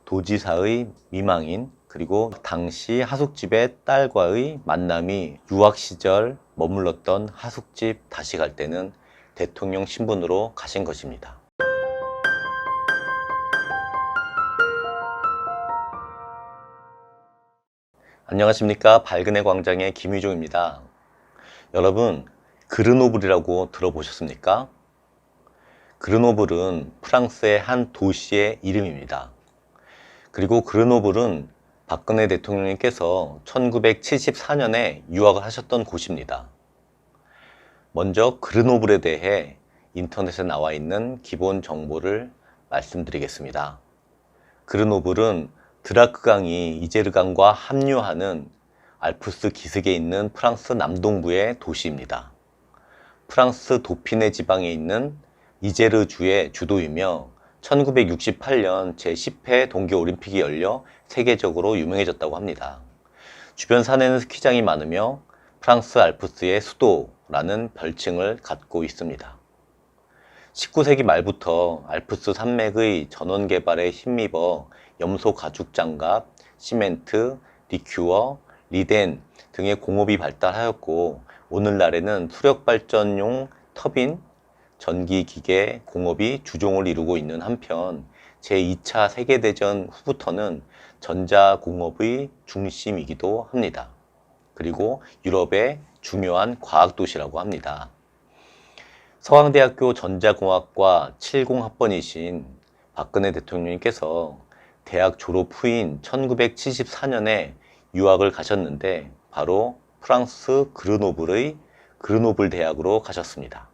도지사의 미망인 그리고 당시 하숙집의 딸과의 만남이 유학 시절 머물렀던 하숙집 다시 갈 때는 대통령 신분으로 가신 것입니다. 안녕하십니까. 밝은의 광장의 김유종입니다. 여러분, 그르노블이라고 들어보셨습니까? 그르노블은 프랑스의 한 도시의 이름입니다. 그리고 그르노블은 박근혜 대통령님께서 1974년에 유학을 하셨던 곳입니다. 먼저 그르노블에 대해 인터넷에 나와 있는 기본 정보를 말씀드리겠습니다. 그르노블은 드라크강이 이제르강과 합류하는 알프스 기슭에 있는 프랑스 남동부의 도시입니다. 프랑스 도피네 지방에 있는 이제르주의 주도이며 1968년 제10회 동계올림픽이 열려 세계적으로 유명해졌다고 합니다. 주변 산에는 스키장이 많으며 프랑스 알프스의 수도라는 별칭을 갖고 있습니다. 19세기 말부터 알프스 산맥의 전원 개발에 힘입어 염소 가죽 장갑, 시멘트, 리큐어, 리덴 등의 공업이 발달하였고 오늘날에는 수력발전용 터빈, 전기기계 공업이 주종을 이루고 있는 한편 제2차 세계대전 후부터는 전자공업의 중심이기도 합니다. 그리고 유럽의 중요한 과학도시라고 합니다. 서강대학교 전자공학과 70학번이신 박근혜 대통령님께서 대학 졸업 후인 1974년에 유학을 가셨는데 바로 프랑스 그르노블의 그르노블 대학으로 가셨습니다.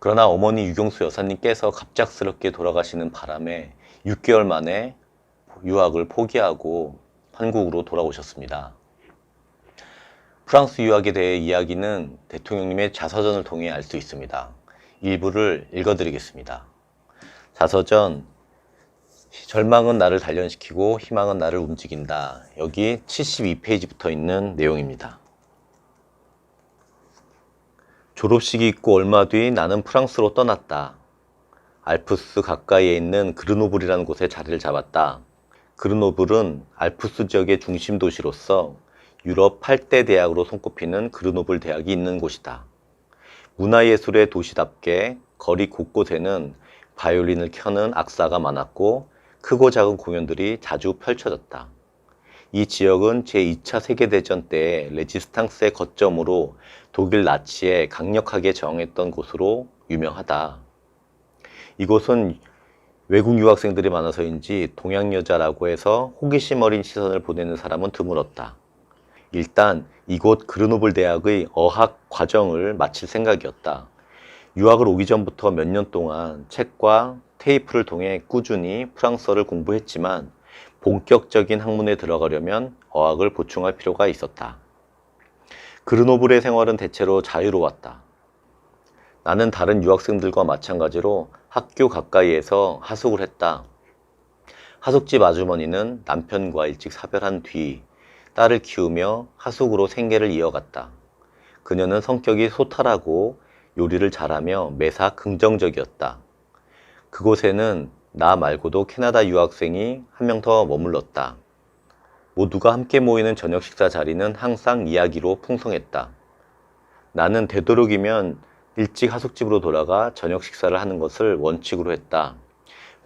그러나 어머니 유경수 여사님께서 갑작스럽게 돌아가시는 바람에 6개월 만에 유학을 포기하고 한국으로 돌아오셨습니다. 프랑스 유학에 대해 이야기는 대통령님의 자서전을 통해 알 수 있습니다. 일부를 읽어드리겠습니다. 자서전, 절망은 나를 단련시키고 희망은 나를 움직인다. 여기 72페이지부터 있는 내용입니다. 졸업식이 있고 얼마 뒤 나는 프랑스로 떠났다. 알프스 가까이에 있는 그르노블이라는 곳에 자리를 잡았다. 그르노블은 알프스 지역의 중심 도시로서 유럽 8대 대학으로 손꼽히는 그르노블 대학이 있는 곳이다. 문화예술의 도시답게 거리 곳곳에는 바이올린을 켜는 악사가 많았고 크고 작은 공연들이 자주 펼쳐졌다. 이 지역은 제2차 세계대전 때 레지스탕스의 거점으로 독일 나치에 강력하게 저항했던 곳으로 유명하다. 이곳은 외국 유학생들이 많아서인지 동양 여자라고 해서 호기심 어린 시선을 보내는 사람은 드물었다. 일단 이곳 그르노블 대학의 어학 과정을 마칠 생각이었다. 유학을 오기 전부터 몇 년 동안 책과 테이프를 통해 꾸준히 프랑스어를 공부했지만 본격적인 학문에 들어가려면 어학을 보충할 필요가 있었다. 그르노블의 생활은 대체로 자유로웠다. 나는 다른 유학생들과 마찬가지로 학교 가까이에서 하숙을 했다. 하숙집 아주머니는 남편과 일찍 사별한 뒤 딸을 키우며 하숙으로 생계를 이어갔다. 그녀는 성격이 소탈하고 요리를 잘하며 매사 긍정적이었다. 그곳에는 나 말고도 캐나다 유학생이 한 명 더 머물렀다. 모두가 함께 모이는 저녁 식사 자리는 항상 이야기로 풍성했다. 나는 되도록이면 일찍 하숙집으로 돌아가 저녁 식사를 하는 것을 원칙으로 했다.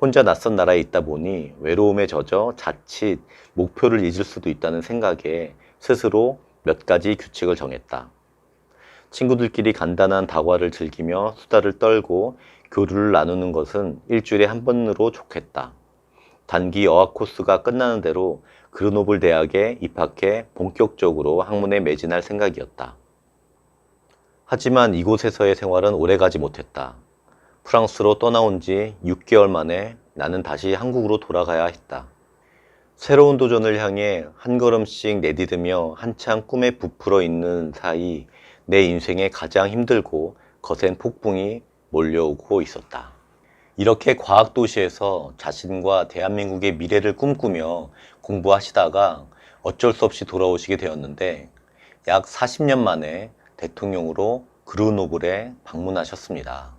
혼자 낯선 나라에 있다 보니 외로움에 젖어 자칫 목표를 잊을 수도 있다는 생각에 스스로 몇 가지 규칙을 정했다. 친구들끼리 간단한 다과를 즐기며 수다를 떨고 교류를 나누는 것은 일주일에 한 번으로 좋겠다. 단기 어학 코스가 끝나는 대로 그르노블 대학에 입학해 본격적으로 학문에 매진할 생각이었다. 하지만 이곳에서의 생활은 오래가지 못했다. 프랑스로 떠나온 지 6개월 만에 나는 다시 한국으로 돌아가야 했다. 새로운 도전을 향해 한 걸음씩 내디디며 한창 꿈에 부풀어 있는 사이 내 인생에 가장 힘들고 거센 폭풍이 몰려오고 있었다. 이렇게 과학도시에서 자신과 대한민국의 미래를 꿈꾸며 공부하시다가 어쩔 수 없이 돌아오시게 되었는데 약 40년 만에 대통령으로 그르노블에 방문하셨습니다.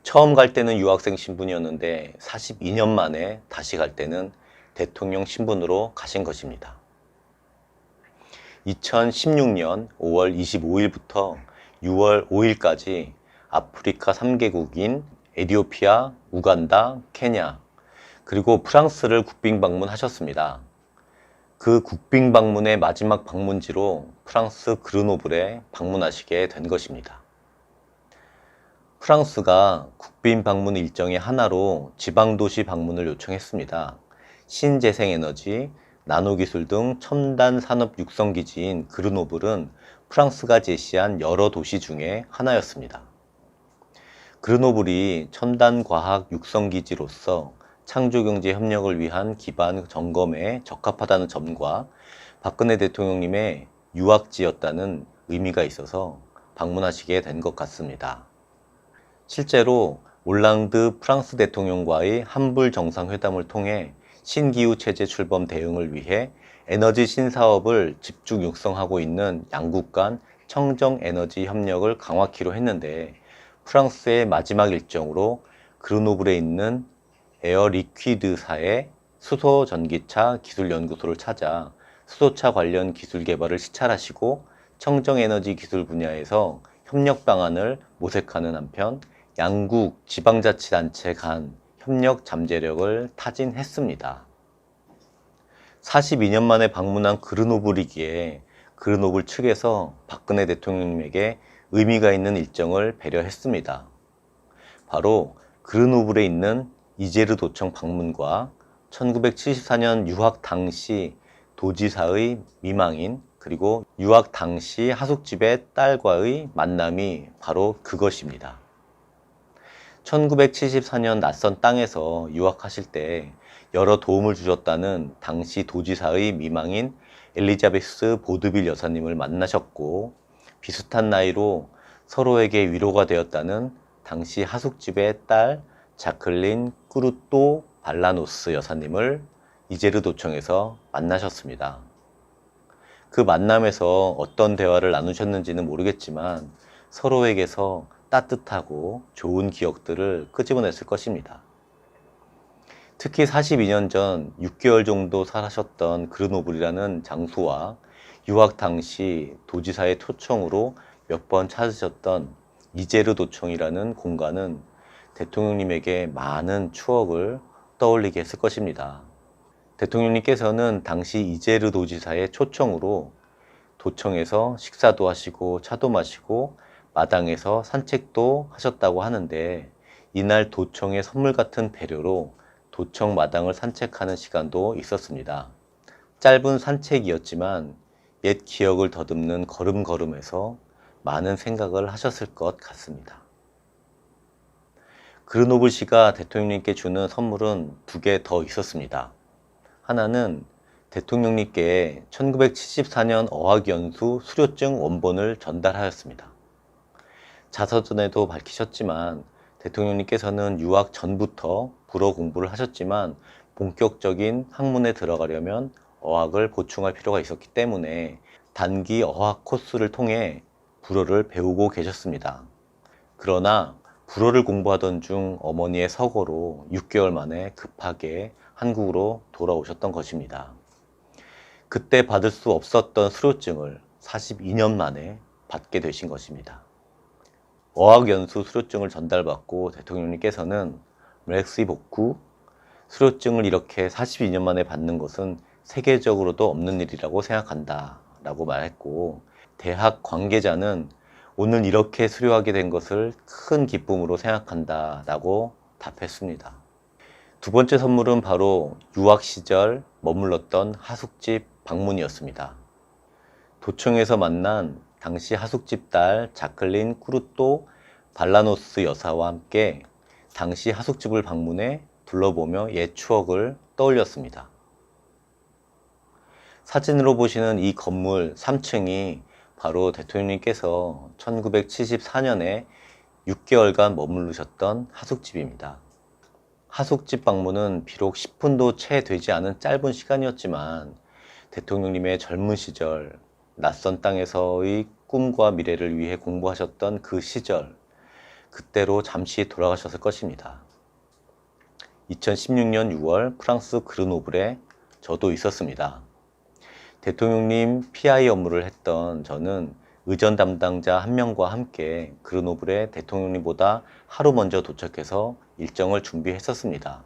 처음 갈 때는 유학생 신분이었는데 42년 만에 다시 갈 때는 대통령 신분으로 가신 것입니다. 2016년 5월 25일부터 6월 5일까지 아프리카 3개국인 에티오피아, 우간다, 케냐, 그리고 프랑스를 국빈 방문하셨습니다. 그 국빈 방문의 마지막 방문지로 프랑스 그르노블에 방문하시게 된 것입니다. 프랑스가 국빈 방문 일정의 하나로 지방도시 방문을 요청했습니다. 신재생에너지, 나노기술 등 첨단 산업 육성기지인 그르노블은 프랑스가 제시한 여러 도시 중에 하나였습니다. 그르노블이 첨단 과학 육성기지로서 창조경제 협력을 위한 기반 점검에 적합하다는 점과 박근혜 대통령님의 유학지였다는 의미가 있어서 방문하시게 된 것 같습니다. 실제로 올랑드 프랑스 대통령과의 한불 정상회담을 통해 신기후 체제 출범 대응을 위해 에너지 신사업을 집중 육성하고 있는 양국 간 청정 에너지 협력을 강화키로 했는데, 프랑스의 마지막 일정으로 그르노블에 있는 에어 리퀴드사의 수소 전기차 기술연구소를 찾아 수소차 관련 기술 개발을 시찰하시고 청정 에너지 기술 분야에서 협력 방안을 모색하는 한편 양국 지방자치단체 간 협력 잠재력을 타진했습니다. 42년 만에 방문한 그르노블이기에 그르노블 측에서 박근혜 대통령님에게 의미가 있는 일정을 배려했습니다. 바로 그르노블에 있는 이제르 도청 방문과 1974년 유학 당시 도지사의 미망인 그리고 유학 당시 하숙집의 딸과의 만남이 바로 그것입니다. 1974년 낯선 땅에서 유학하실 때 여러 도움을 주셨다는 당시 도지사의 미망인 엘리자베스 보드빌 여사님을 만나셨고, 비슷한 나이로 서로에게 위로가 되었다는 당시 하숙집의 딸 자클린 꾸루또 발라노스 여사님을 이제르 도청에서 만나셨습니다. 그 만남에서 어떤 대화를 나누셨는지는 모르겠지만 서로에게서 따뜻하고 좋은 기억들을 끄집어냈을 것입니다. 특히 42년 전 6개월 정도 사셨던 그르노블이라는 장소와 유학 당시 도지사의 초청으로 몇 번 찾으셨던 이제르 도청이라는 공간은 대통령님에게 많은 추억을 떠올리게 했을 것입니다. 대통령님께서는 당시 이제르 도지사의 초청으로 도청에서 식사도 하시고 차도 마시고 마당에서 산책도 하셨다고 하는데, 이날 도청의 선물 같은 배려로 도청 마당을 산책하는 시간도 있었습니다. 짧은 산책이었지만 옛 기억을 더듬는 걸음걸음에서 많은 생각을 하셨을 것 같습니다. 그르노블 씨가 대통령님께 주는 선물은 2개 더 있었습니다. 하나는 대통령님께 1974년 어학연수 수료증 원본을 전달하였습니다. 자서전에도 밝히셨지만 대통령님께서는 유학 전부터 불어 공부를 하셨지만 본격적인 학문에 들어가려면 어학을 보충할 필요가 있었기 때문에 단기 어학 코스를 통해 불어를 배우고 계셨습니다. 그러나 불어를 공부하던 중 어머니의 서거로 6개월 만에 급하게 한국으로 돌아오셨던 것입니다. 그때 받을 수 없었던 수료증을 42년 만에 받게 되신 것입니다. 어학연수 수료증을 전달받고 대통령님께서는 렉시 복구, 수료증을 이렇게 42년 만에 받는 것은 세계적으로도 없는 일이라고 생각한다 라고 말했고, 대학 관계자는 오늘 이렇게 수료하게 된 것을 큰 기쁨으로 생각한다 라고 답했습니다. 2번째 선물은 바로 유학 시절 머물렀던 하숙집 방문이었습니다. 도청에서 만난 당시 하숙집 딸 자클린 꾸루또 발라노스 여사와 함께 당시 하숙집을 방문해 둘러보며 옛 추억을 떠올렸습니다. 사진으로 보시는 이 건물 3층이 바로 대통령님께서 1974년에 6개월간 머무르셨던 하숙집입니다. 하숙집 방문은 비록 10분도 채 되지 않은 짧은 시간이었지만 대통령님의 젊은 시절, 낯선 땅에서의 꿈과 미래를 위해 공부하셨던 그 시절, 그때로 잠시 돌아가셨을 것입니다. 2016년 6월 프랑스 그르노블에 저도 있었습니다. 대통령님 PI 업무를 했던 저는 의전 담당자 한 명과 함께 그르노블에 대통령님보다 하루 먼저 도착해서 일정을 준비했었습니다.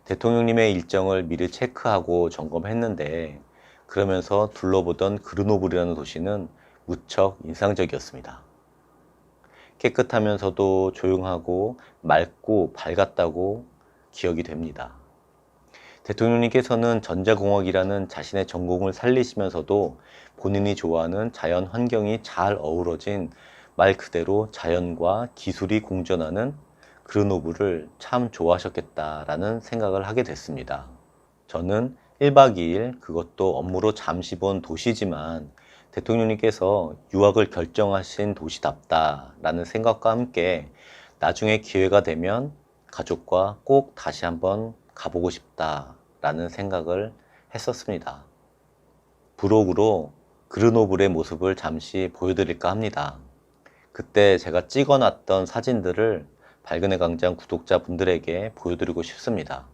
대통령님의 일정을 미리 체크하고 점검했는데 그러면서 둘러보던 그르노블이라는 도시는 무척 인상적이었습니다. 깨끗하면서도 조용하고 맑고 밝았다고 기억이 됩니다. 대통령님께서는 전자공학이라는 자신의 전공을 살리시면서도 본인이 좋아하는 자연 환경이 잘 어우러진 말 그대로 자연과 기술이 공존하는 그르노블을 참 좋아하셨겠다라는 생각을 하게 됐습니다. 저는 1박 2일 그것도 업무로 잠시 본 도시지만 대통령님께서 유학을 결정하신 도시답다라는 생각과 함께 나중에 기회가 되면 가족과 꼭 다시 한번 가보고 싶다라는 생각을 했었습니다. 브로그로 그르노블의 모습을 잠시 보여드릴까 합니다. 그때 제가 찍어놨던 사진들을 발근의 광장 구독자분들에게 보여드리고 싶습니다.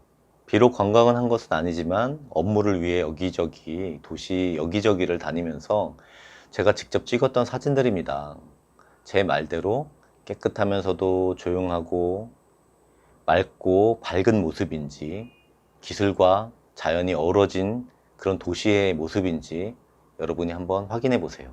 비록 관광을 한 것은 아니지만 업무를 위해 여기저기 도시 여기저기를 다니면서 제가 직접 찍었던 사진들입니다. 제 말대로 깨끗하면서도 조용하고 맑고 밝은 모습인지 기술과 자연이 어우러진 그런 도시의 모습인지 여러분이 한번 확인해 보세요.